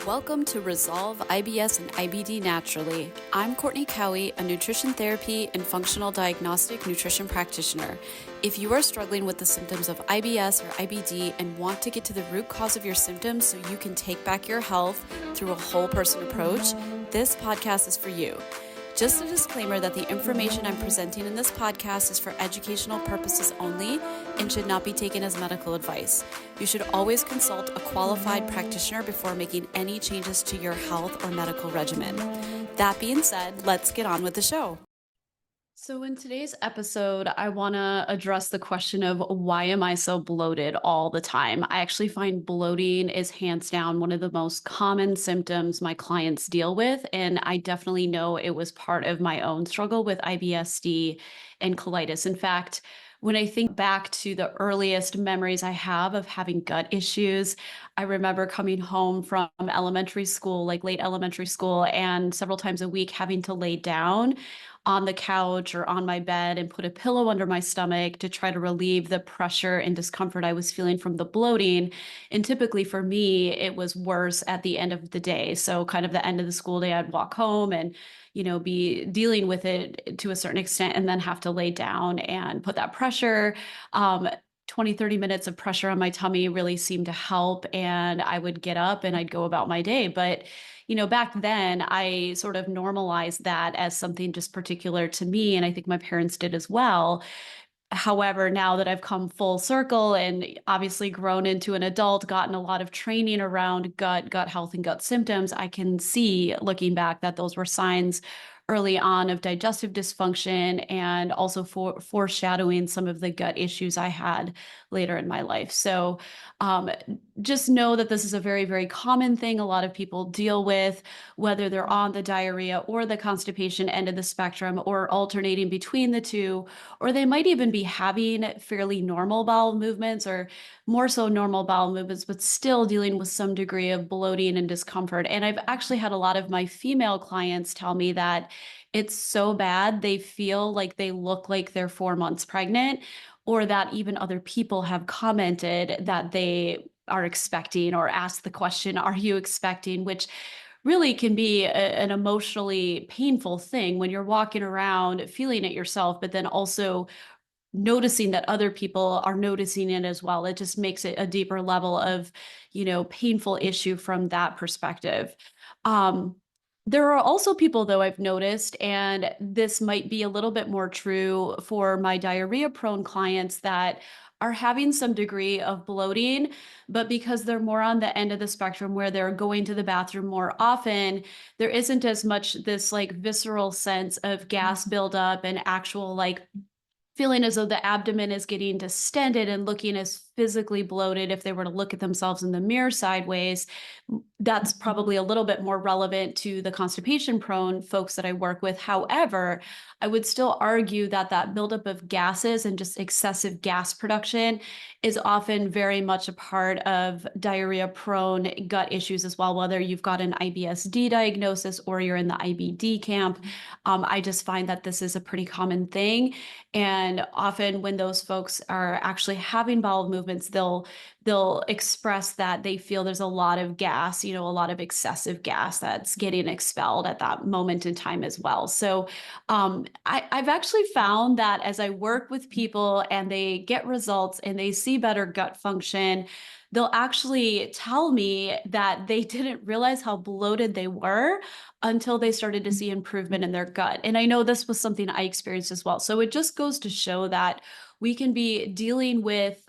Welcome to Resolve IBS and IBD Naturally. I'm Courtney Cowie, a nutrition therapy and functional diagnostic nutrition practitioner. If you are struggling with the symptoms of IBS or IBD and want to get to the root cause of your symptoms so you can take back your health through a whole person approach, this podcast is for you. Just a disclaimer that the information I'm presenting in this podcast is for educational purposes only and should not be taken as medical advice. You should always consult a qualified practitioner before making any changes to your health or medical regimen. That being said, let's get on with the show. So in today's episode, I want to address the question of why am I so bloated all the time? I actually find bloating is hands down one of the most common symptoms my clients deal with. And I definitely know it was part of my own struggle with IBS-D and colitis. In fact, when I think back to the earliest memories I have of having gut issues, I remember coming home from elementary school, like late elementary school, and several times a week having to lay down on the couch or on my bed and put a pillow under my stomach to try to relieve the pressure and discomfort I was feeling from the bloating. And typically for me, it was worse at the end of the day. So kind of the end of the school day, I'd walk home and be dealing with it to a certain extent and then have to lay down and put that pressure. 20, 30 minutes of pressure on my tummy really seemed to help. And I would get up and I'd go about my day. But back then I sort of normalized that as something just particular to me. And I think my parents did as well. However, now that I've come full circle and obviously grown into an adult, gotten a lot of training around gut health and gut symptoms, I can see looking back that those were signs early on of digestive dysfunction and also foreshadowing some of the gut issues I had later in my life. So just know that this is a very, very common thing a lot of people deal with, whether they're on the diarrhea or the constipation end of the spectrum or alternating between the two, or they might even be having fairly normal bowel movements or more so normal bowel movements, but still dealing with some degree of bloating and discomfort. And I've actually had a lot of my female clients tell me that it's so bad they feel like they look like they're 4 months pregnant, or that even other people have commented that they are expecting or asked the question, are you expecting? Which really can be an emotionally painful thing when you're walking around feeling it yourself, but then also noticing that other people are noticing it as well. It just makes it a deeper level of, painful issue from that perspective. There are also people, though, I've noticed, and this might be a little bit more true for my diarrhea-prone clients, that are having some degree of bloating, but because they're more on the end of the spectrum where they're going to the bathroom more often, there isn't as much this like visceral sense of gas buildup and actual like feeling as though the abdomen is getting distended and looking as physically bloated if they were to look at themselves in the mirror sideways. That's probably a little bit more relevant to the constipation prone folks that I work with. However, I would still argue that that buildup of gases and just excessive gas production is often very much a part of diarrhea prone gut issues as well, whether you've got an IBS-D diagnosis or you're in the IBD camp. I just find that this is a pretty common thing. And often when those folks are actually having bowel movements, they'll express that they feel there's a lot of gas, a lot of excessive gas that's getting expelled at that moment in time as well. So I've actually found that as I work with people and they get results and they see better gut function, they'll actually tell me that they didn't realize how bloated they were until they started to see improvement in their gut. And I know this was something I experienced as well. So it just goes to show that we can be dealing with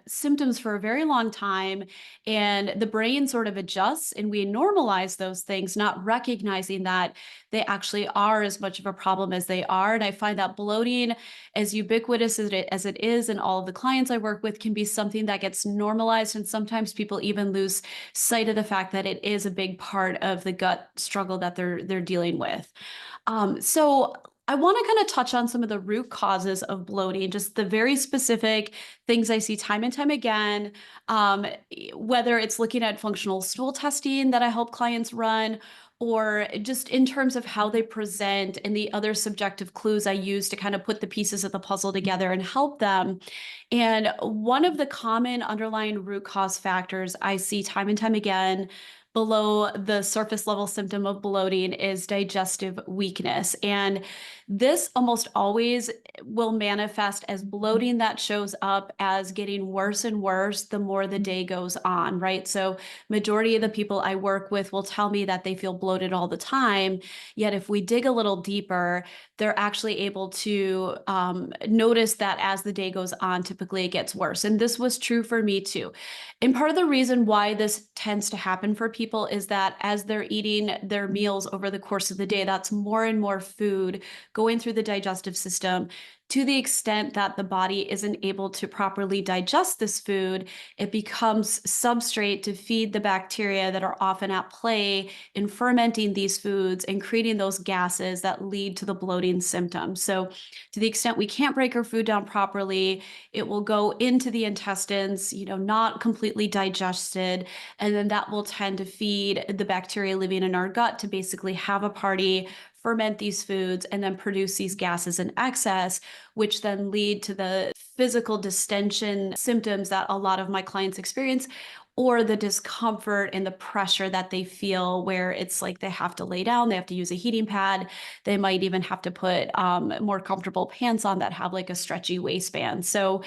symptoms for a very long time, and the brain sort of adjusts and we normalize those things, not recognizing that they actually are as much of a problem as they are. And I find that bloating, as ubiquitous as it is, and all of the clients I work with, can be something that gets normalized. And sometimes people even lose sight of the fact that it is a big part of the gut struggle that they're dealing with. So I want to kind of touch on some of the root causes of bloating, just the very specific things I see time and time again, whether it's looking at functional stool testing that I help clients run, or just in terms of how they present and the other subjective clues I use to kind of put the pieces of the puzzle together and help them. And one of the common underlying root cause factors I see time and time again below the surface level symptom of bloating is digestive weakness. And this almost always will manifest as bloating that shows up as getting worse and worse the more the day goes on, right? So majority of the people I work with will tell me that they feel bloated all the time. Yet if we dig a little deeper, they're actually able to notice that as the day goes on, typically it gets worse. And this was true for me too. And part of the reason why this tends to happen for people is that as they're eating their meals over the course of the day, that's more and more food going through the digestive system. To the extent that the body isn't able to properly digest this food, it becomes substrate to feed the bacteria that are often at play in fermenting these foods and creating those gases that lead to the bloating symptoms. So, to the extent we can't break our food down properly, it will go into the intestines, not completely digested, and then that will tend to feed the bacteria living in our gut to basically have a party, ferment these foods, and then produce these gases in excess, which then lead to the physical distension symptoms that a lot of my clients experience, or the discomfort and the pressure that they feel where it's like they have to lay down, they have to use a heating pad, they might even have to put more comfortable pants on that have like a stretchy waistband. So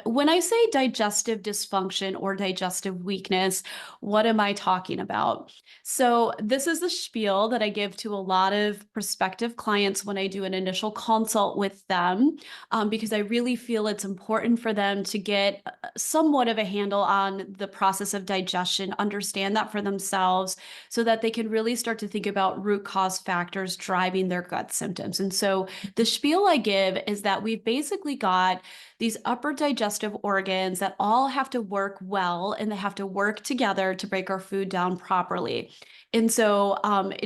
when I say digestive dysfunction or digestive weakness, what am I talking about? So this is the spiel that I give to a lot of prospective clients when I do an initial consult with them, because I really feel it's important for them to get somewhat of a handle on the process of digestion, understand that for themselves, so that they can really start to think about root cause factors driving their gut symptoms. And so the spiel I give is that we've basically got these upper digestive organs that all have to work well and they have to work together to break our food down properly. And so,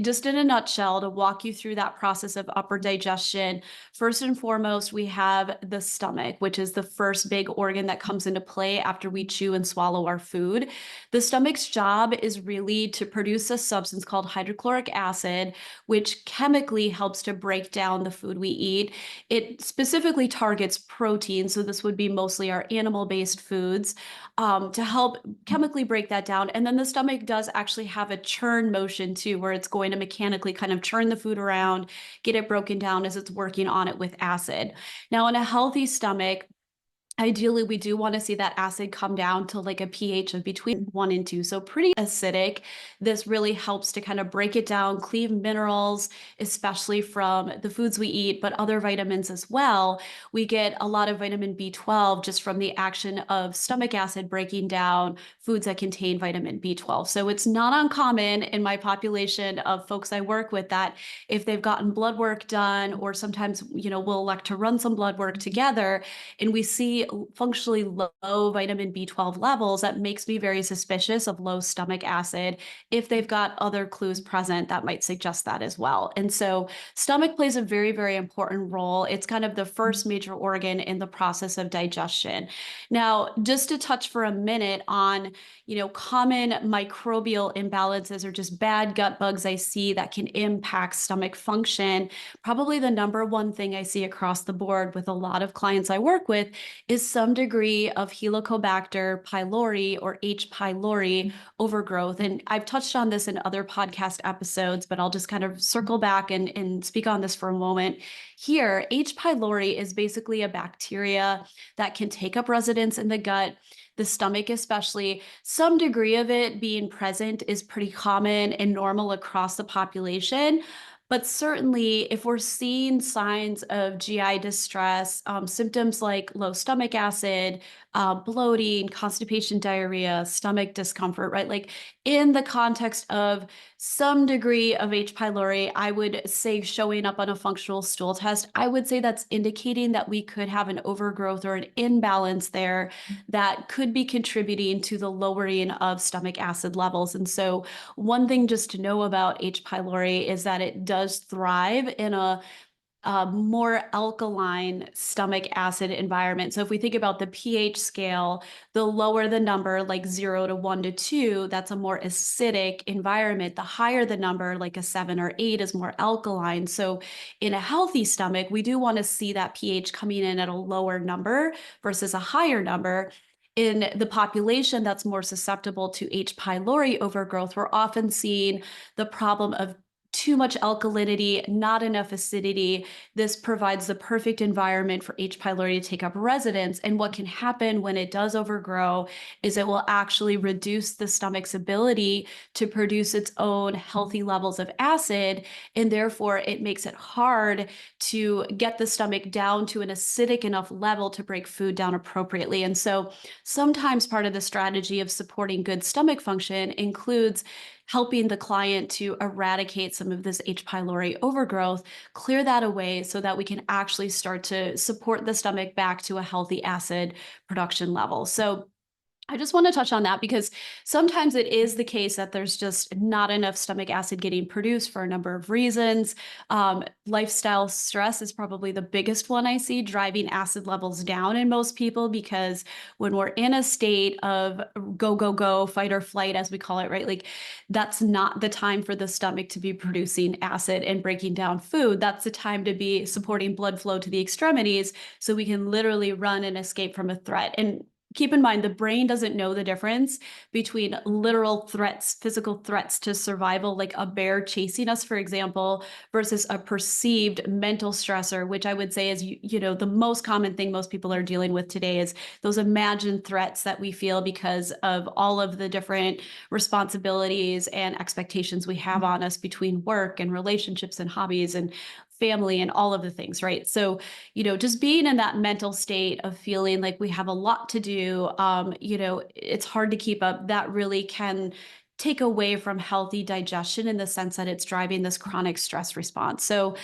just in a nutshell, to walk you through that process of upper digestion, first and foremost, we have the stomach, which is the first big organ that comes into play after we chew and swallow our food. The stomach's job is really to produce a substance called hydrochloric acid, which chemically helps to break down the food we eat. It specifically targets protein, so this would be mostly our animal-based foods, to help chemically break that down. And then the stomach does actually have a churn motion too, where it's going to mechanically kind of churn the food around, get it broken down as it's working on it with acid. Now, in a healthy stomach, ideally, we do want to see that acid come down to like a pH of between 1 and 2, so pretty acidic. This really helps to kind of break it down, cleave minerals, especially from the foods we eat, but other vitamins as well. We get a lot of vitamin B12 just from the action of stomach acid breaking down foods that contain vitamin B12. So it's not uncommon in my population of folks I work with that if they've gotten blood work done, or sometimes, we'll elect to run some blood work together, and we see functionally low vitamin B12 levels, that makes me very suspicious of low stomach acid. If they've got other clues present, that might suggest that as well. And so stomach plays a very, very important role. It's kind of the first major organ in the process of digestion. Now, just to touch for a minute on, common microbial imbalances or just bad gut bugs I see that can impact stomach function, probably the number one thing I see across the board with a lot of clients I work with is some degree of Helicobacter pylori or H. pylori overgrowth. And I've touched on this in other podcast episodes, but I'll just kind of circle back and speak on this for a moment. Here, H. pylori is basically a bacteria that can take up residence in the gut, the stomach especially. Some degree of it being present is pretty common and normal across the population. But certainly, if we're seeing signs of GI distress, symptoms like low stomach acid, bloating, constipation, diarrhea, stomach discomfort, right? Like in the context of some degree of H. pylori, I would say showing up on a functional stool test, I would say that's indicating that we could have an overgrowth or an imbalance there that could be contributing to the lowering of stomach acid levels. And so one thing just to know about H. pylori is that it does thrive in a more alkaline stomach acid environment. So if we think about the pH scale, the lower the number, like 0 to 1 to 2, that's a more acidic environment. The higher the number, like a 7 or 8, is more alkaline. So in a healthy stomach, we do want to see that pH coming in at a lower number versus a higher number. in the population that's more susceptible to H. pylori overgrowth, we're often seeing the problem of too much alkalinity, not enough acidity. This provides the perfect environment for H. pylori to take up residence. And what can happen when it does overgrow is it will actually reduce the stomach's ability to produce its own healthy levels of acid. And therefore, it makes it hard to get the stomach down to an acidic enough level to break food down appropriately. And so sometimes part of the strategy of supporting good stomach function includes helping the client to eradicate some of this H. pylori overgrowth, clear that away so that we can actually start to support the stomach back to a healthy acid production level. So I just want to touch on that because sometimes it is the case that there's just not enough stomach acid getting produced for a number of reasons. Lifestyle stress is probably the biggest one I see driving acid levels down in most people, because when we're in a state of go, go, go, fight or flight, as we call it, right? Like that's not the time for the stomach to be producing acid and breaking down food. That's the time to be supporting blood flow to the extremities so we can literally run and escape from a threat. And keep in mind, the brain doesn't know the difference between literal threats, physical threats to survival, like a bear chasing us, for example, versus a perceived mental stressor, which I would say is, the most common thing most people are dealing with today is those imagined threats that we feel because of all of the different responsibilities and expectations we have on us between work and relationships and hobbies and family and all of the things, right? So, just being in that mental state of feeling like we have a lot to do, it's hard to keep up. That really can take away from healthy digestion in the sense that it's driving this chronic stress response. So,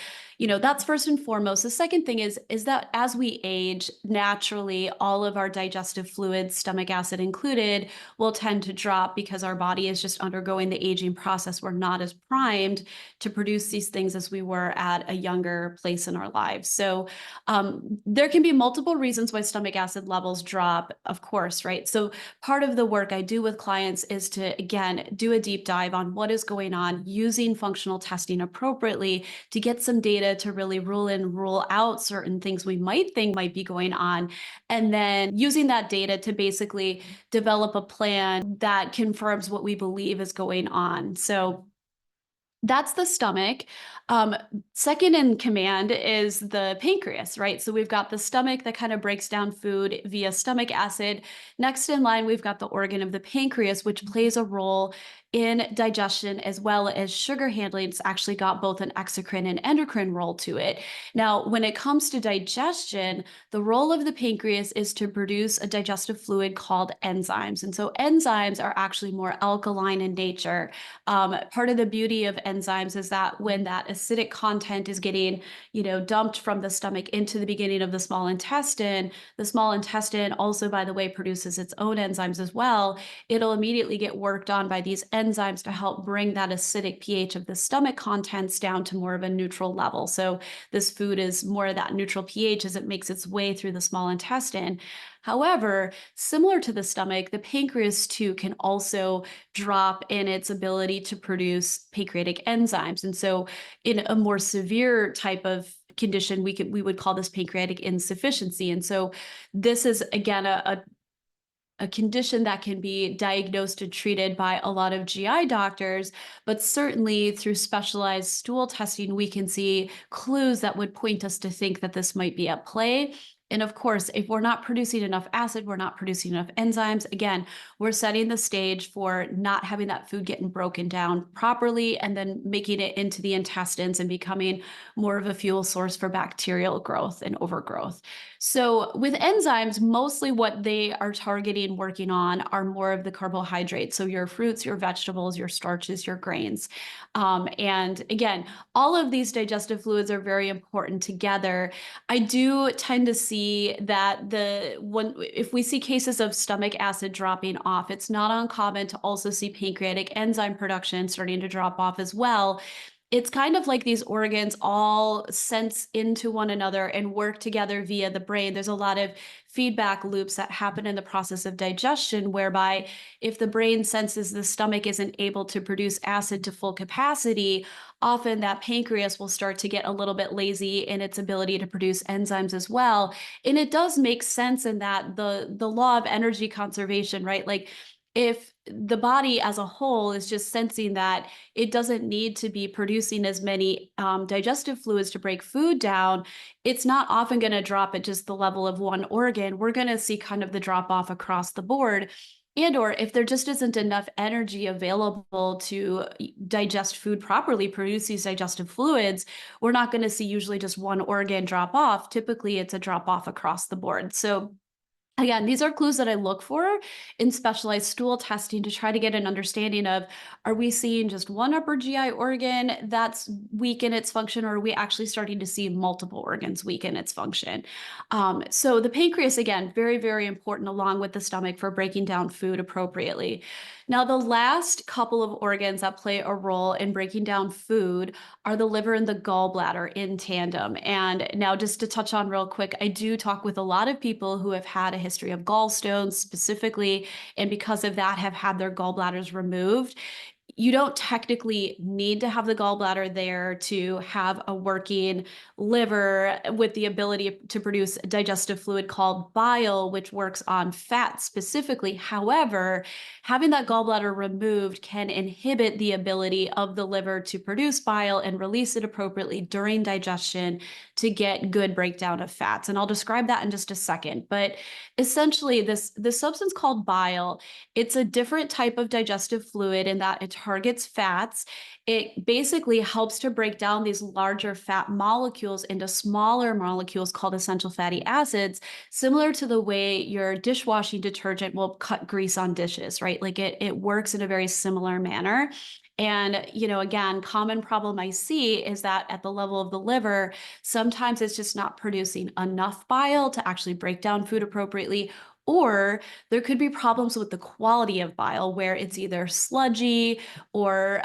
that's first and foremost. The second thing is that as we age, naturally, all of our digestive fluids, stomach acid included, will tend to drop because our body is just undergoing the aging process. We're not as primed to produce these things as we were at a younger place in our lives. So there can be multiple reasons why stomach acid levels drop, of course, right? So part of the work I do with clients is to, again, do a deep dive on what is going on using functional testing appropriately to get some data to really rule in, rule out certain things we might think might be going on. And then using that data to basically develop a plan that confirms what we believe is going on. So that's the stomach. Second in command is the pancreas, right? So we've got the stomach that kind of breaks down food via stomach acid. Next in line, we've got the organ of the pancreas, which plays a role in digestion as well as sugar handling. It's actually got both an exocrine and endocrine role to it. Now, when it comes to digestion, the role of the pancreas is to produce a digestive fluid called enzymes. And so enzymes are actually more alkaline in nature. Part of the beauty of enzymes is that when that acidic content is getting, dumped from the stomach into the beginning of the small intestine also, by the way, produces its own enzymes as well. It'll immediately get worked on by these enzymes to help bring that acidic pH of the stomach contents down to more of a neutral level. So this food is more of that neutral pH as it makes its way through the small intestine. However, similar to the stomach, the pancreas too can also drop in its ability to produce pancreatic enzymes. And so in a more severe type of condition, we would call this pancreatic insufficiency. And so this is, again, a condition that can be diagnosed and treated by a lot of GI doctors, but certainly through specialized stool testing, we can see clues that would point us to think that this might be at play. And of course, if we're not producing enough acid, we're not producing enough enzymes, again, we're setting the stage for not having that food getting broken down properly and then making it into the intestines and becoming more of a fuel source for bacterial growth and overgrowth. So with enzymes, mostly what they are targeting, working on, are more of the carbohydrates. So your fruits, your vegetables, your starches, your grains. And again, all of these digestive fluids are very important together. I do tend to see that if we see cases of stomach acid dropping off, it's not uncommon to also see pancreatic enzyme production starting to drop off as well. It's kind of like these organs all sense into one another and work together via the brain. There's a lot of feedback loops that happen in the process of digestion, whereby if the brain senses the stomach isn't able to produce acid to full capacity, often that pancreas will start to get a little bit lazy in its ability to produce enzymes as well. And it does make sense in that the law of energy conservation, right? Like if the body as a whole is just sensing that it doesn't need to be producing as many digestive fluids to break food down, it's not often going to drop at just the level of one organ. We're going to see kind of the drop off across the board. And or if there just isn't enough energy available to digest food properly, produce these digestive fluids, we're not going to see usually just one organ drop off. Typically, it's a drop off across the board. So again, these are clues that I look for in specialized stool testing to try to get an understanding of, are we seeing just one upper GI organ that's weak in its function, or are we actually starting to see multiple organs weak in its function? So the pancreas, again, very, very important along with the stomach for breaking down food appropriately. Now, the last couple of organs that play a role in breaking down food are the liver and the gallbladder in tandem. And now, just to touch on real quick, I do talk with a lot of people who have had a history of gallstones specifically, and because of that, have had their gallbladders removed. You don't technically need to have the gallbladder there to have a working liver with the ability to produce digestive fluid called bile, which works on fat specifically. However, having that gallbladder removed can inhibit the ability of the liver to produce bile and release it appropriately during digestion to get good breakdown of fats. And I'll describe that in just a second. But essentially, this substance called bile, it's a different type of digestive fluid in that it targets fats. It basically helps to break down these larger fat molecules into smaller molecules called essential fatty acids, similar to the way your dishwashing detergent will cut grease on dishes, right? Like it works in a very similar manner. And, again, common problem I see is that at the level of the liver, sometimes it's just not producing enough bile to actually break down food appropriately, or there could be problems with the quality of bile where it's either sludgy or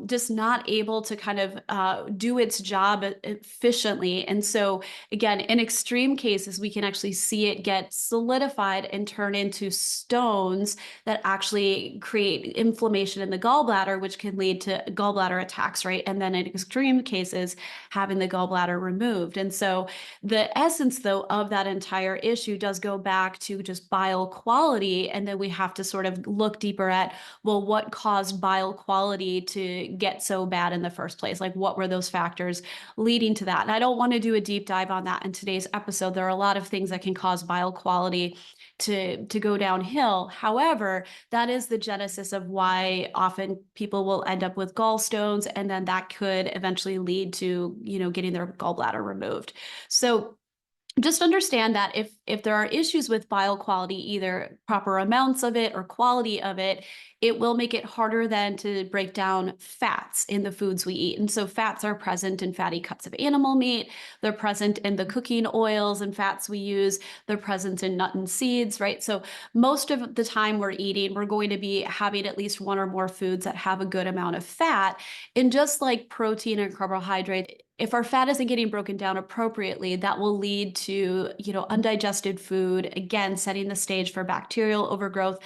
just not able to kind of do its job efficiently. And so, again, in extreme cases, we can actually see it get solidified and turn into stones that actually create inflammation in the gallbladder, which can lead to gallbladder attacks, right? And then in extreme cases, having the gallbladder removed. And so the essence, though, of that entire issue does go back to just bile quality. And then we have to sort of look deeper at, well, what caused bile quality to get so bad in the first place? Like, what were those factors leading to that? And I don't want to do a deep dive on that in today's episode. There are a lot of things that can cause bile quality to go downhill. However, that is the genesis of why often people will end up with gallstones, and then that could eventually lead to, getting their gallbladder removed. So just understand that if there are issues with bile quality, either proper amounts of it or quality of it, it will make it harder then to break down fats in the foods we eat. And so fats are present in fatty cuts of animal meat. They're present in the cooking oils and fats we use. They're present in nut and seeds, right? So most of the time we're eating, we're going to be having at least one or more foods that have a good amount of fat. And just like protein and carbohydrate, if our fat isn't getting broken down appropriately, that will lead to, undigested food, again, setting the stage for bacterial overgrowth.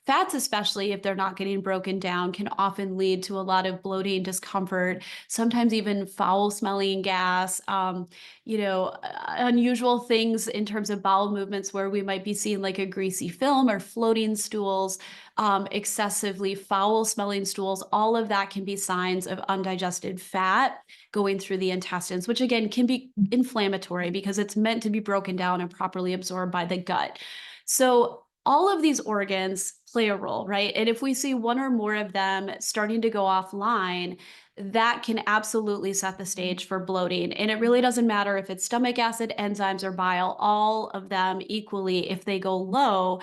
Fats, especially if they're not getting broken down, can often lead to a lot of bloating, discomfort, sometimes even foul smelling gas, unusual things in terms of bowel movements where we might be seeing like a greasy film or floating stools, excessively foul smelling stools. All of that can be signs of undigested fat going through the intestines, which again can be inflammatory because it's meant to be broken down and properly absorbed by the gut. So all of these organs play a role, right? And if we see one or more of them starting to go offline, that can absolutely set the stage for bloating. And it really doesn't matter if it's stomach acid, enzymes, or bile, all of them equally, if they go low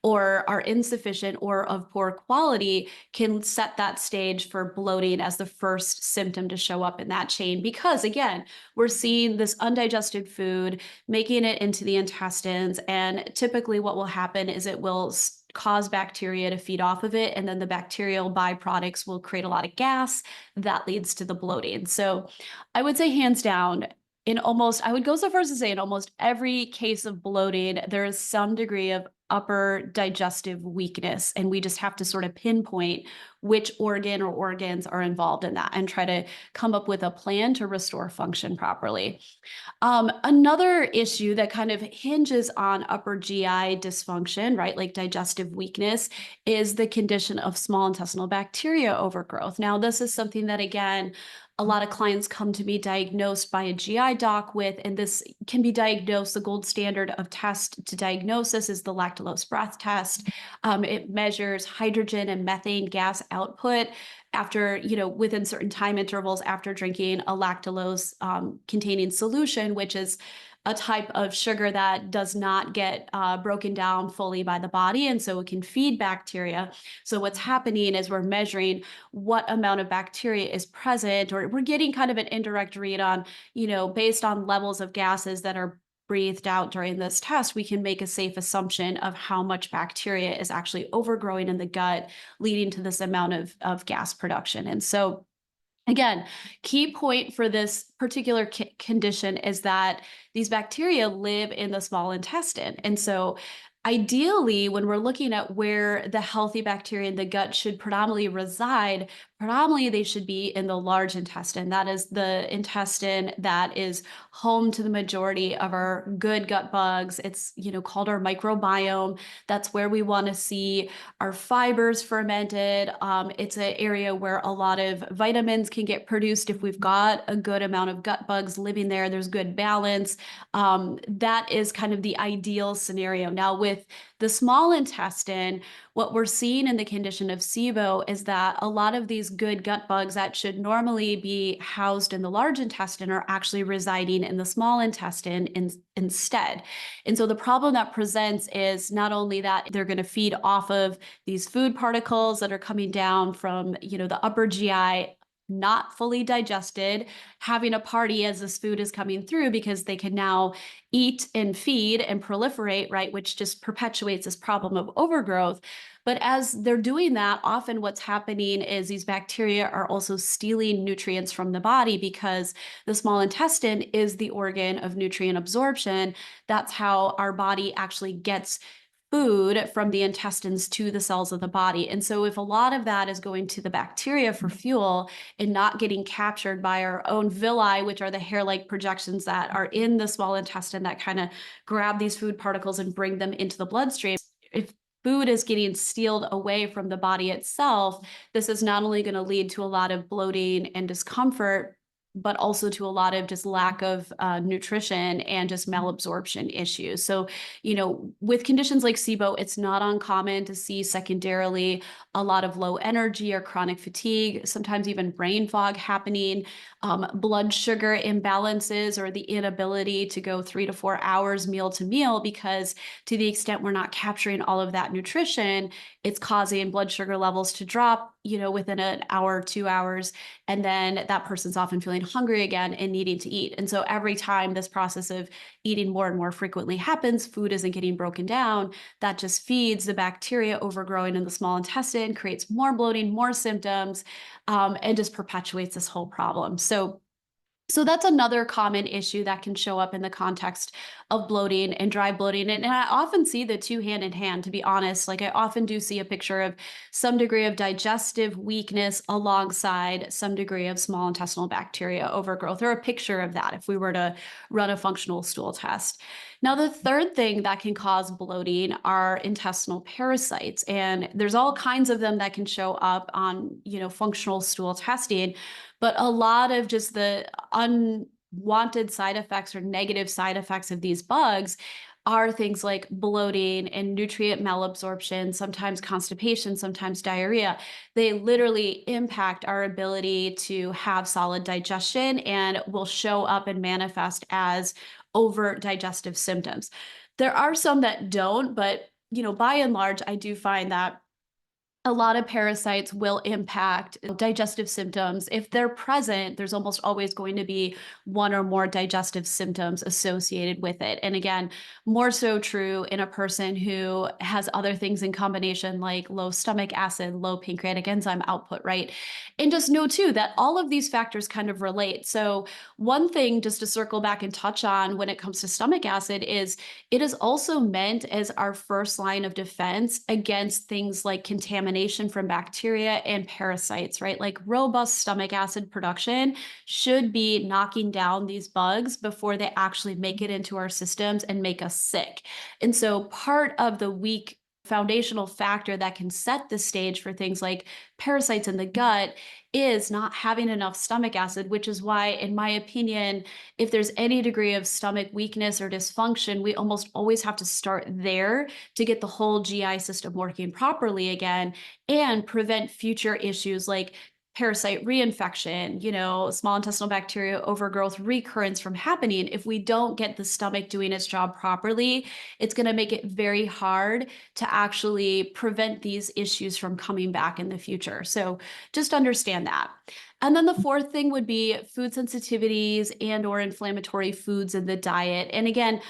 or are insufficient or of poor quality, can set that stage for bloating as the first symptom to show up in that chain. Because again, we're seeing this undigested food making it into the intestines. And typically what will happen is it will cause bacteria to feed off of it, and then the bacterial byproducts will create a lot of gas that leads to the bloating. So I would say hands down, I would go so far as to say in almost every case of bloating, there is some degree of upper digestive weakness. And we just have to sort of pinpoint which organ or organs are involved in that and try to come up with a plan to restore function properly. Another issue that kind of hinges on upper GI dysfunction, right, like digestive weakness, is the condition of small intestinal bacteria overgrowth. Now, this is something that, again, a lot of clients come to be diagnosed by a GI doc with, and this can be diagnosed. The gold standard of test to diagnosis is the lactulose breath test. It measures hydrogen and methane gas output after, within certain time intervals after drinking a lactulose containing solution, which is a type of sugar that does not get broken down fully by the body, and so it can feed bacteria. So what's happening is we're measuring what amount of bacteria is present, or we're getting kind of an indirect read on, based on levels of gases that are breathed out during this test, we can make a safe assumption of how much bacteria is actually overgrowing in the gut, leading to this amount of gas production. And so again, key point for this particular condition is that these bacteria live in the small intestine. And so ideally, when we're looking at where the healthy bacteria in the gut should predominantly reside, predominantly they should be in the large intestine. That is the intestine that is home to the majority of our good gut bugs. It's, called our microbiome. That's where we want to see our fibers fermented. It's an area where a lot of vitamins can get produced if we've got a good amount of gut bugs living there. There's good balance. That is kind of the ideal scenario. Now, with the small intestine, what we're seeing in the condition of SIBO is that a lot of these good gut bugs that should normally be housed in the large intestine are actually residing in the small intestine instead. And so the problem that presents is not only that they're going to feed off of these food particles that are coming down from, the upper GI, not fully digested, having a party as this food is coming through because they can now eat and feed and proliferate, right? Which just perpetuates this problem of overgrowth. But as they're doing that, often what's happening is these bacteria are also stealing nutrients from the body because the small intestine is the organ of nutrient absorption. That's how our body actually gets food from the intestines to the cells of the body. And so if a lot of that is going to the bacteria for fuel and not getting captured by our own villi, which are the hair-like projections that are in the small intestine that kind of grab these food particles and bring them into the bloodstream, if food is getting stealed away from the body itself, this is not only going to lead to a lot of bloating and discomfort, but also to a lot of just lack of nutrition and just malabsorption issues. So, with conditions like SIBO, it's not uncommon to see secondarily a lot of low energy or chronic fatigue, sometimes even brain fog happening, blood sugar imbalances, or the inability to go 3 to 4 hours meal to meal, because to the extent we're not capturing all of that nutrition, it's causing blood sugar levels to drop, within an hour, 2 hours. And then that person's often feeling hungry again and needing to eat. And so every time this process of eating more and more frequently happens, food isn't getting broken down. That just feeds the bacteria overgrowing in the small intestine, creates more bloating, more symptoms, and just perpetuates this whole problem. So that's another common issue that can show up in the context of bloating and dry bloating. And I often see the two hand in hand, to be honest. Like, I often do see a picture of some degree of digestive weakness alongside some degree of small intestinal bacteria overgrowth, or a picture of that if we were to run a functional stool test. Now, the third thing that can cause bloating are intestinal parasites. And there's all kinds of them that can show up on, functional stool testing. But a lot of just the unwanted side effects or negative side effects of these bugs are things like bloating and nutrient malabsorption, sometimes constipation, sometimes diarrhea. They literally impact our ability to have solid digestion and will show up and manifest as overt digestive symptoms. There are some that don't, but by and large, I do find that a lot of parasites will impact digestive symptoms. If they're present, there's almost always going to be one or more digestive symptoms associated with it. And again, more so true in a person who has other things in combination, like low stomach acid, low pancreatic enzyme output, right? And just know too that all of these factors kind of relate. So, one thing just to circle back and touch on when it comes to stomach acid is it is also meant as our first line of defense against things like contamination from bacteria and parasites, right? Like robust stomach acid production should be knocking down these bugs before they actually make it into our systems and make us sick. And so part of the weak foundational factor that can set the stage for things like parasites in the gut is not having enough stomach acid, which is why, in my opinion, if there's any degree of stomach weakness or dysfunction, we almost always have to start there to get the whole GI system working properly again and prevent future issues like parasite reinfection, small intestinal bacteria overgrowth recurrence from happening. If we don't get the stomach doing its job properly, it's going to make it very hard to actually prevent these issues from coming back in the future. So just understand that. And then the fourth thing would be food sensitivities and or inflammatory foods in the diet. And again,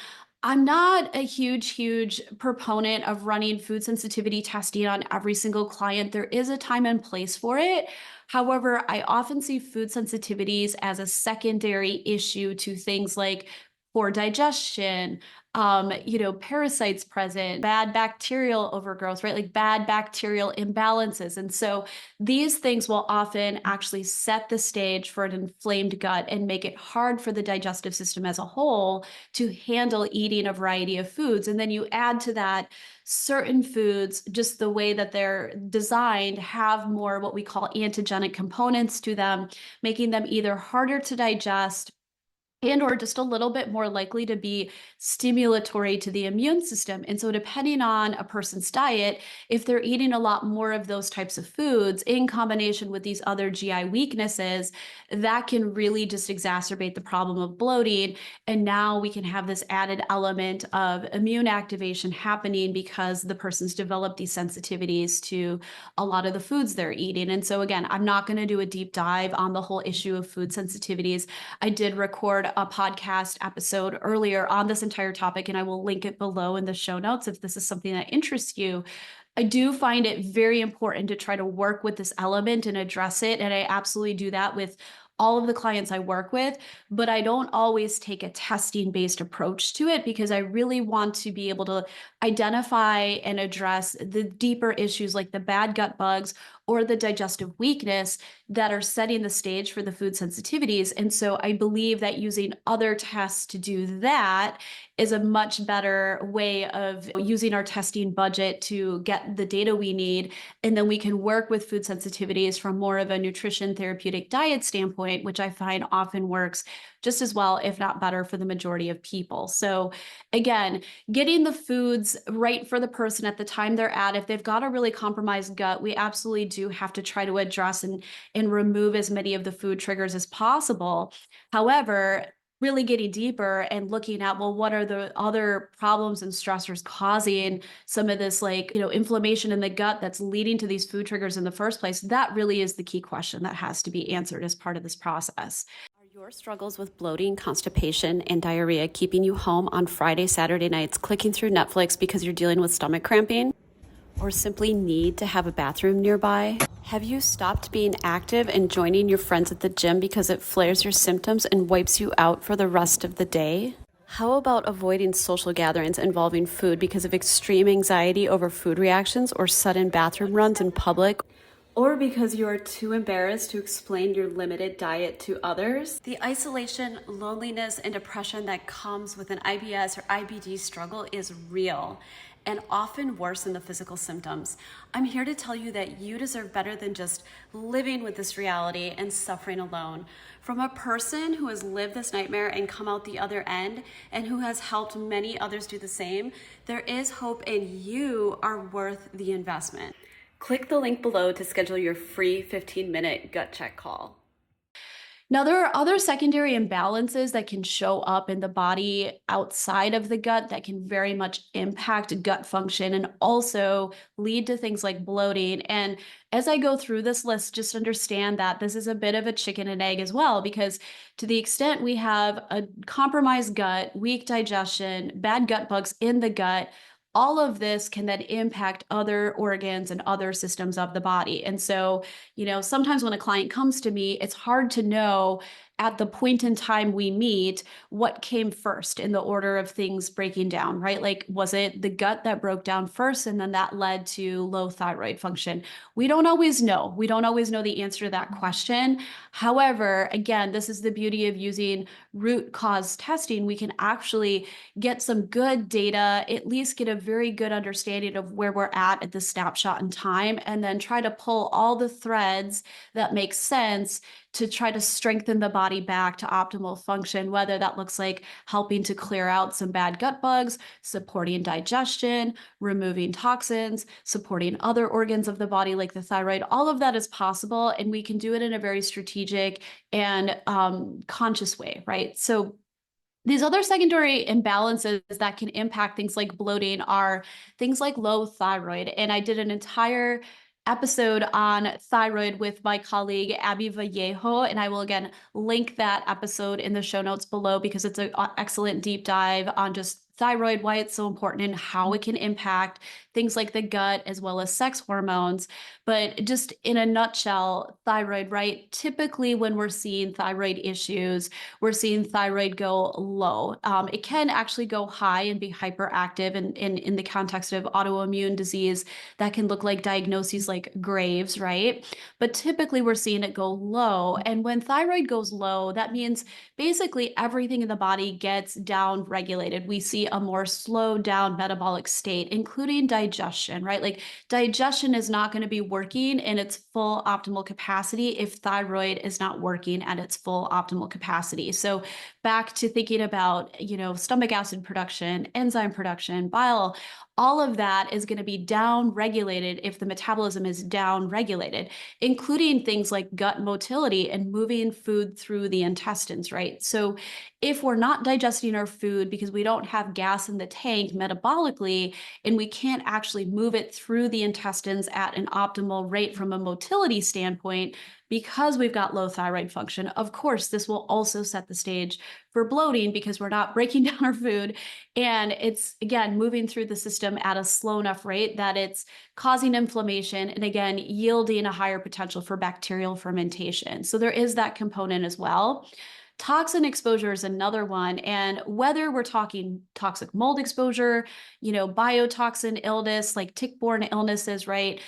I'm not a huge proponent of running food sensitivity testing on every single client. There is a time and place for it. However, I often see food sensitivities as a secondary issue to things like poor digestion, parasites present, bad bacterial overgrowth, right? Like bad bacterial imbalances. And so these things will often actually set the stage for an inflamed gut and make it hard for the digestive system as a whole to handle eating a variety of foods. And then you add to that certain foods, just the way that they're designed, have more what we call antigenic components to them, making them either harder to digest and or just a little bit more likely to be stimulatory to the immune system. And so depending on a person's diet, if they're eating a lot more of those types of foods in combination with these other GI weaknesses, that can really just exacerbate the problem of bloating. And now we can have this added element of immune activation happening because the person's developed these sensitivities to a lot of the foods they're eating. And so again, I'm not going to do a deep dive on the whole issue of food sensitivities. I did record a podcast episode earlier on this entire topic, and I will link it below in the show notes if this is something that interests you. I do find it very important to try to work with this element and address it. And I absolutely do that with all of the clients I work with, but I don't always take a testing based approach to it because I really want to be able to identify and address the deeper issues like the bad gut bugs or the digestive weakness that are setting the stage for the food sensitivities. And so I believe that using other tests to do that is a much better way of using our testing budget to get the data we need. And then we can work with food sensitivities from more of a nutrition therapeutic diet standpoint, which I find often works just as well, if not better, for the majority of people. So again, getting the foods right for the person at the time they're at, if they've got a really compromised gut, we absolutely do have to try to address and remove as many of the food triggers as possible. However, really getting deeper and looking at, well, what are the other problems and stressors causing some of this inflammation in the gut that's leading to these food triggers in the first place? That really is the key question that has to be answered as part of this process. Your struggles with bloating, constipation, and diarrhea keeping you home on Friday, Saturday nights, clicking through Netflix because you're dealing with stomach cramping? Or simply need to have a bathroom nearby? Have you stopped being active and joining your friends at the gym because it flares your symptoms and wipes you out for the rest of the day? How about avoiding social gatherings involving food because of extreme anxiety over food reactions or sudden bathroom runs in public? Or because you are too embarrassed to explain your limited diet to others? The isolation, loneliness, and depression that comes with an IBS or IBD struggle is real and often worse than the physical symptoms. I'm here to tell you that you deserve better than just living with this reality and suffering alone. From a person who has lived this nightmare and come out the other end and who has helped many others do the same, there is hope and you are worth the investment. Click the link below to schedule your free 15-minute gut check call. Now, there are other secondary imbalances that can show up in the body outside of the gut that can very much impact gut function and also lead to things like bloating. And as I go through this list, just understand that this is a bit of a chicken and egg as well, because to the extent we have a compromised gut, weak digestion, bad gut bugs in the gut, all of this can then impact other organs and other systems of the body. And so, sometimes when a client comes to me, it's hard to know at the point in time we meet what came first in the order of things breaking down, right? Like, was it the gut that broke down first and then that led to low thyroid function? We don't always know. We don't always know the answer to that question. However, again, this is the beauty of using root cause testing. We can actually get some good data, at least get a very good understanding of where we're at the snapshot in time, and then try to pull all the threads that make sense to try to strengthen the body back to optimal function, whether that looks like helping to clear out some bad gut bugs, supporting digestion, removing toxins, supporting other organs of the body like the thyroid. All of that is possible, and we can do it in a very strategic and conscious way, right? So these other secondary imbalances that can impact things like bloating are things like low thyroid. And I did an entire episode on thyroid with my colleague Abby Vallejo, and I will again link that episode in the show notes below because it's an excellent deep dive on just thyroid, why it's so important, and how it can impact things like the gut as well as sex hormones. But just in a nutshell, thyroid, right? Typically, when we're seeing thyroid issues, we're seeing thyroid go low. It can actually go high and be hyperactive in the context of autoimmune disease. That can look like diagnoses like Graves, right? But typically we're seeing it go low. And when thyroid goes low, that means basically everything in the body gets down regulated. We see a more slowed down metabolic state, including digestion, right? Like digestion is not going to be working in its full optimal capacity if thyroid is not working at its full optimal capacity. So back to thinking about, stomach acid production, enzyme production, bile, all of that is going to be down regulated if the metabolism is down regulated, including things like gut motility and moving food through the intestines, right? So if we're not digesting our food because we don't have gas in the tank metabolically, and we can't actually move it through the intestines at an optimal rate from a motility standpoint, because we've got low thyroid function, of course, this will also set the stage for bloating because we're not breaking down our food. And it's, again, moving through the system at a slow enough rate that it's causing inflammation and, again, yielding a higher potential for bacterial fermentation. So there is that component as well. Toxin exposure is another one. And whether we're talking toxic mold exposure, biotoxin illness, like tick-borne illnesses, right?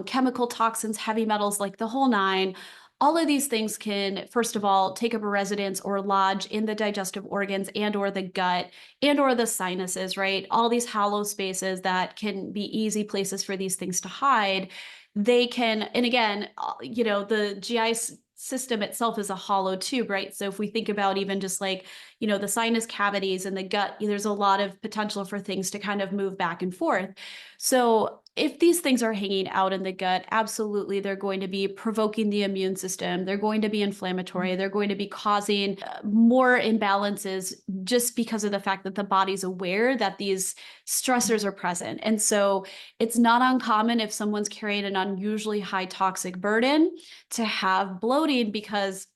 Chemical toxins, heavy metals, like the whole nine, all of these things can, first of all, take up a residence or lodge in the digestive organs and or the gut and or the sinuses, right? All these hollow spaces that can be easy places for these things to hide. They can, and again, the GI system itself is a hollow tube, right? So if we think about even just like, the sinus cavities and the gut, there's a lot of potential for things to kind of move back and forth. So if these things are hanging out in the gut, absolutely, they're going to be provoking the immune system. They're going to be inflammatory. They're going to be causing more imbalances just because of the fact that the body's aware that these stressors are present. And so it's not uncommon if someone's carrying an unusually high toxic burden to have bloating because,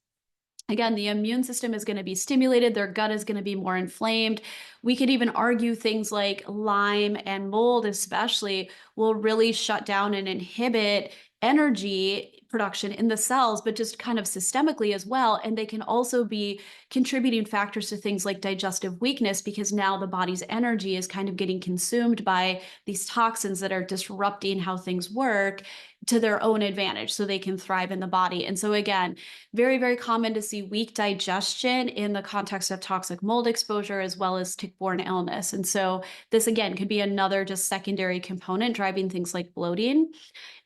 again, the immune system is going to be stimulated, their gut is going to be more inflamed. We could even argue things like Lyme and mold, especially, will really shut down and inhibit energy production in the cells, but just kind of systemically as well. And they can also be contributing factors to things like digestive weakness because now the body's energy is kind of getting consumed by these toxins that are disrupting how things work to their own advantage so they can thrive in the body. And so again, very, very common to see weak digestion in the context of toxic mold exposure as well as tick-borne illness. And so this, again, could be another just secondary component driving things like bloating.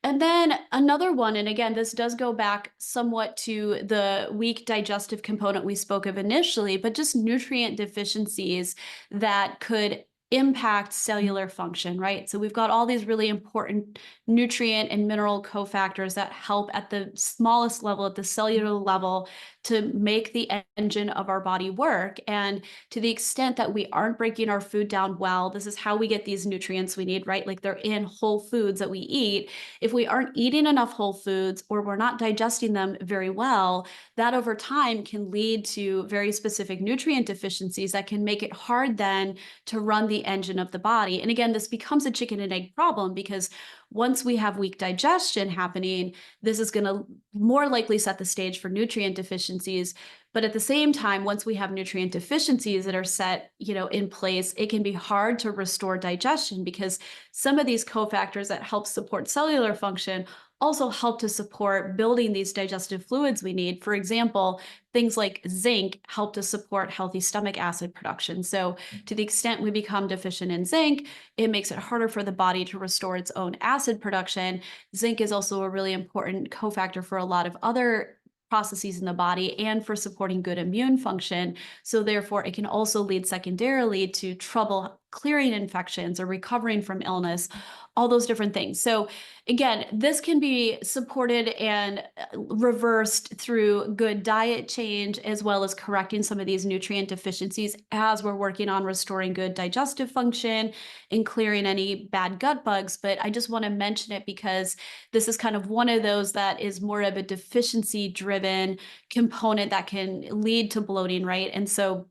And then another one, and again, this does go back somewhat to the weak digestive component we spoke of initially, but just nutrient deficiencies that could impact cellular function, right? So we've got all these really important nutrient and mineral cofactors that help at the smallest level, at the cellular level, to make the engine of our body work. And to the extent that we aren't breaking our food down well, this is how we get these nutrients we need, right? Like they're in whole foods that we eat. If we aren't eating enough whole foods or we're not digesting them very well, that over time can lead to very specific nutrient deficiencies that can make it hard then to run the engine of the body. And again, this becomes a chicken and egg problem because once we have weak digestion happening, this is going to more likely set the stage for nutrient deficiencies. But at the same time, once we have nutrient deficiencies that are set, in place, it can be hard to restore digestion because some of these cofactors that help support cellular function also help to support building these digestive fluids we need. For example, things like zinc help to support healthy stomach acid production. So to the extent we become deficient in zinc, it makes it harder for the body to restore its own acid production. Zinc is also a really important cofactor for a lot of other processes in the body and for supporting good immune function. So therefore, it can also lead secondarily to trouble clearing infections or recovering from illness, all those different things. So again, this can be supported and reversed through good diet change, as well as correcting some of these nutrient deficiencies as we're working on restoring good digestive function and clearing any bad gut bugs. But I just want to mention it because this is kind of one of those that is more of a deficiency driven component that can lead to bloating, right? And so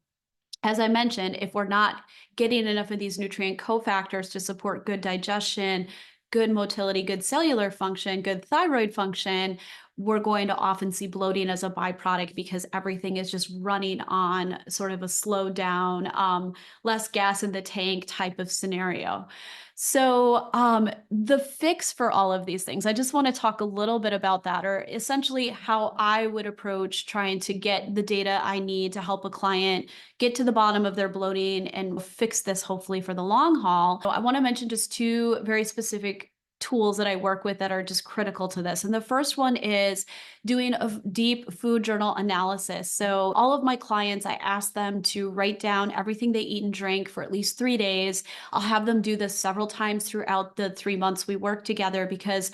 as I mentioned, if we're not getting enough of these nutrient cofactors to support good digestion, good motility, good cellular function, good thyroid function, we're going to often see bloating as a byproduct because everything is just running on sort of a slowed down, less gas in the tank type of scenario. So the fix for all of these things, I just want to talk a little bit about that, or essentially how I would approach trying to get the data I need to help a client get to the bottom of their bloating and fix this hopefully for the long haul. So I want to mention just two very specific tools that I work with that are just critical to this. And the first one is doing a deep food journal analysis. So all of my clients, I ask them to write down everything they eat and drink for at least 3 days. I'll have them do this several times throughout the 3 months we work together because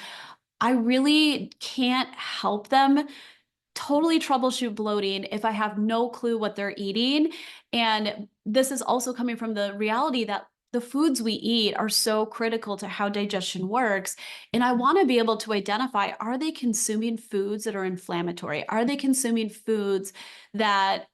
I really can't help them totally troubleshoot bloating if I have no clue what they're eating. And this is also coming from the reality that the foods we eat are so critical to how digestion works. And I want to be able to identify, are they consuming foods that are inflammatory? Are they consuming foods that,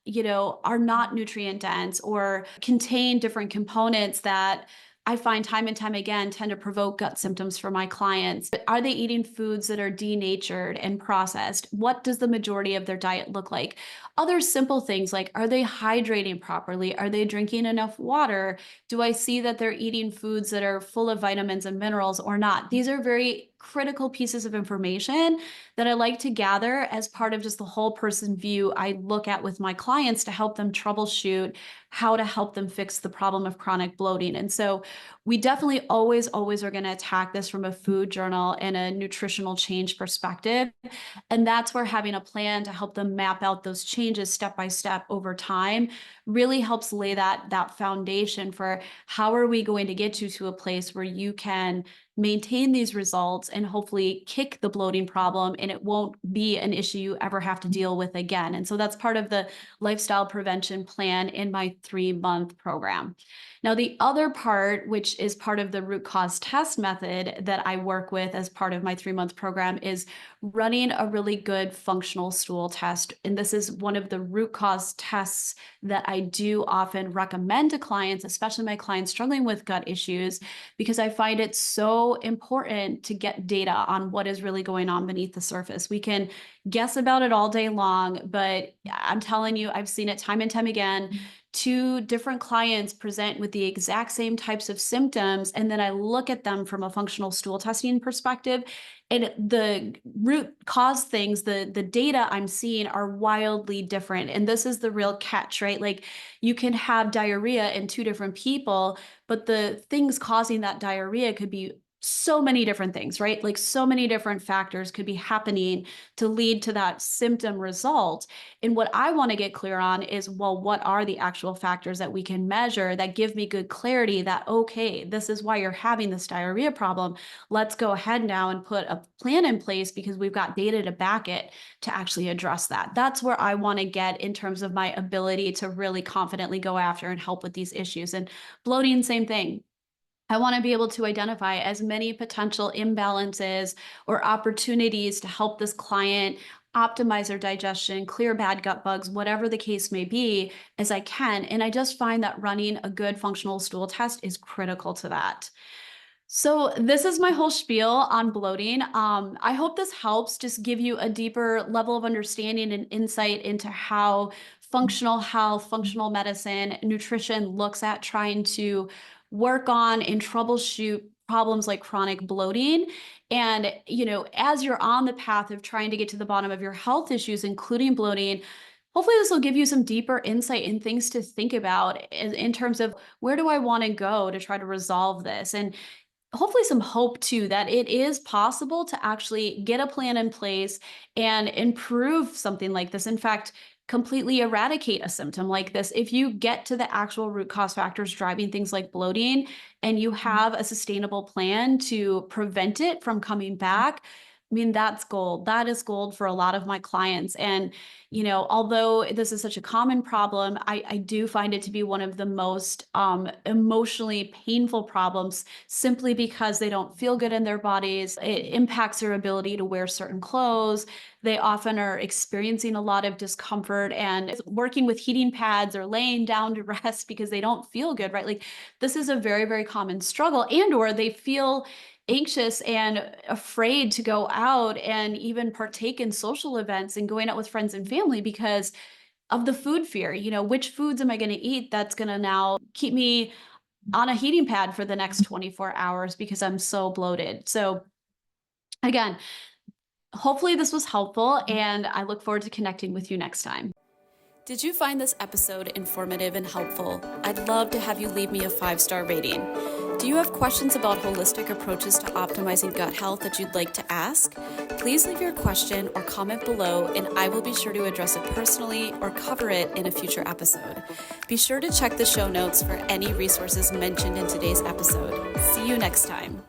are not nutrient dense or contain different components that I find time and time again tend to provoke gut symptoms for my clients? But are they eating foods that are denatured and processed? What does the majority of their diet look like? Other simple things like, are they hydrating properly? Are they drinking enough water? Do I see that they're eating foods that are full of vitamins and minerals or not? These are very critical pieces of information that I like to gather as part of just the whole person view I look at with my clients to help them troubleshoot how to help them fix the problem of chronic bloating. And so we definitely always are going to attack this from a food journal and a nutritional change perspective. And that's where having a plan to help them map out those changes step by step over time really helps lay that foundation for how are we going to get you to a place where you can maintain these results and hopefully kick the bloating problem and it won't be an issue you ever have to deal with again. And so that's part of the lifestyle prevention plan in my 3-month program. Now, the other part, which is part of the root cause test method that I work with as part of my 3-month program, is running a really good functional stool test. And this is one of the root cause tests that I do often recommend to clients, especially my clients struggling with gut issues, because I find it so important to get data on what is really going on beneath the surface. We can guess about it all day long, but I'm telling you, I've seen it time and time again. 2 different clients present with the exact same types of symptoms, and then I look at them from a functional stool testing perspective, and the root cause things, the data I'm seeing are wildly different. And this is the real catch, right? Like you can have diarrhea in 2 different people, but the things causing that diarrhea could be so many different things, right? Like so many different factors could be happening to lead to that symptom result. And what I want to get clear on is, well, what are the actual factors that we can measure that give me good clarity that, okay, this is why you're having this diarrhea problem. Let's go ahead now and put a plan in place because we've got data to back it to actually address that. That's where I want to get in terms of my ability to really confidently go after and help with these issues. And bloating, same thing. I want to be able to identify as many potential imbalances or opportunities to help this client optimize their digestion, clear bad gut bugs, whatever the case may be, as I can. And I just find that running a good functional stool test is critical to that. So this is my whole spiel on bloating. I hope this helps just give you a deeper level of understanding and insight into how functional health, functional medicine, nutrition looks at trying to work on and troubleshoot problems like chronic bloating. And, as you're on the path of trying to get to the bottom of your health issues, including bloating, hopefully this will give you some deeper insight and things to think about in terms of where do I want to go to try to resolve this. And hopefully some hope too that it is possible to actually get a plan in place and improve something like this. In fact, completely eradicate a symptom like this if you get to the actual root cause factors driving things like bloating and you have a sustainable plan to prevent it from coming back. I mean, that's gold. That is gold for a lot of my clients. And, although this is such a common problem, I do find it to be one of the most emotionally painful problems simply because they don't feel good in their bodies. It impacts their ability to wear certain clothes. They often are experiencing a lot of discomfort and working with heating pads or laying down to rest because they don't feel good, right? Like this is a very, very common struggle, and or they feel anxious and afraid to go out and even partake in social events and going out with friends and family because of the food fear. Which foods am I going to eat that's going to now keep me on a heating pad for the next 24 hours because I'm so bloated. So again, hopefully this was helpful and I look forward to connecting with you next time. Did you find this episode informative and helpful? I'd love to have you leave me a 5-star rating. Do you have questions about holistic approaches to optimizing gut health that you'd like to ask? Please leave your question or comment below, and I will be sure to address it personally or cover it in a future episode. Be sure to check the show notes for any resources mentioned in today's episode. See you next time.